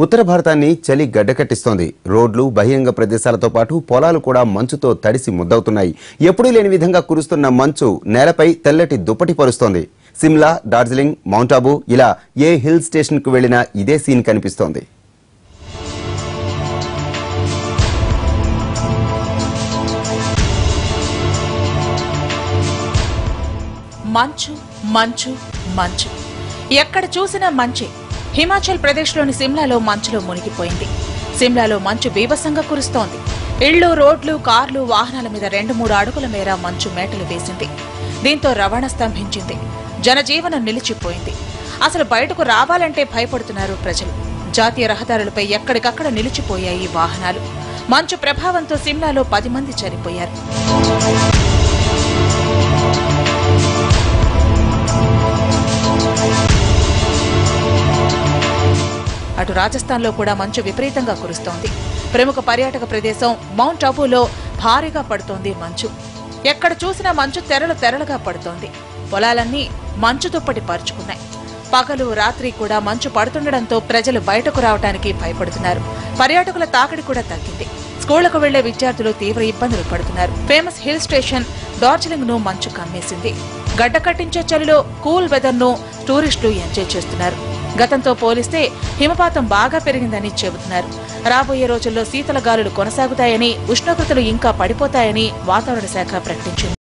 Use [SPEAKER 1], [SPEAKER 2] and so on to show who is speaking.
[SPEAKER 1] ఉత్తర భారతాన్ని చలి గడ్డకట్టిస్తోంది. రోడ్లు, బహిరంగ ప్రదేశాలతో పాటు పొలాలు కూడా మంచుతో తడిసి ముద్దవుతున్నాయి. ఎప్పుడూ లేని విధంగా కురుస్తున్న మంచు నేలపై తెల్లటి దుప్పటి పరుస్తోంది. సిమ్లా, డార్జిలింగ్, మౌంట్ ఆబూ ఇలా ఏ హిల్ స్టేషన్కు వెళ్లినా ఇదే సీన్ కనిపిస్తోంది.
[SPEAKER 2] మంచు మంచు మంచు ఎక్కడ చూసినా మంచే. హిమాచల్ ప్రదేశ్లోని సిమ్లాలో మంచులో మునిగిపోయింది. సిమ్లాలో మంచు బీభత్సంగా కురుస్తోంది. ఇళ్లు, రోడ్లు, కార్లు, వాహనాల మీద 2-3 అడుగుల మేర మంచు మేటలు వేసింది. దీంతో రవాణా స్తంభించింది. జనజీవనం నిలిచిపోయింది. అసలు బయటకు రావాలంటే భయపడుతున్నారు ప్రజలు. జాతీయ రహదారులపై ఎక్కడికక్కడ నిలిచిపోయాయి వాహనాలు. మంచు ప్రభావంతో సిమ్లాలో 10 మంది చనిపోయారు. అటు రాజస్థాన్లో కూడా మంచు విపరీతంగా కురుస్తోంది. ప్రముఖ పర్యాటక ప్రదేశం మౌంట్ ఆబూలో భారీగా పడుతోంది మంచు. ఎక్కడ చూసినా మంచు తెరలుగా పడుతోంది. పొలాలన్నీ మంచు దుప్పటి పరుచుకున్నాయి. పగలు, రాత్రి కూడా మంచు పడుతుండటంతో ప్రజలు బయటకు రావడానికి భయపడుతున్నారు. పర్యాటకుల తాకిడి కూడా తగ్గింది. స్కూళ్లకు వెళ్లే విద్యార్థులు తీవ్ర ఇబ్బందులు పడుతున్నారు. ఫేమస్ హిల్ స్టేషన్ డార్జిలింగ్ ను మంచు కమ్మేసింది. గడ్డ కట్టించే చలిలో కూల్ వెదర్ ను టూరిస్టులు ఎంజాయ్ చేస్తున్నారు. గతంతో పోలిస్తే హిమపాతం బాగా పెరిగిందని చెబుతున్నారు. రాబోయే రోజుల్లో శీతల గాలులు కొనసాగుతాయని, ఉష్ణోగ్రతలు ఇంకా పడిపోతాయని వాతావరణ శాఖ ప్రకటించింది.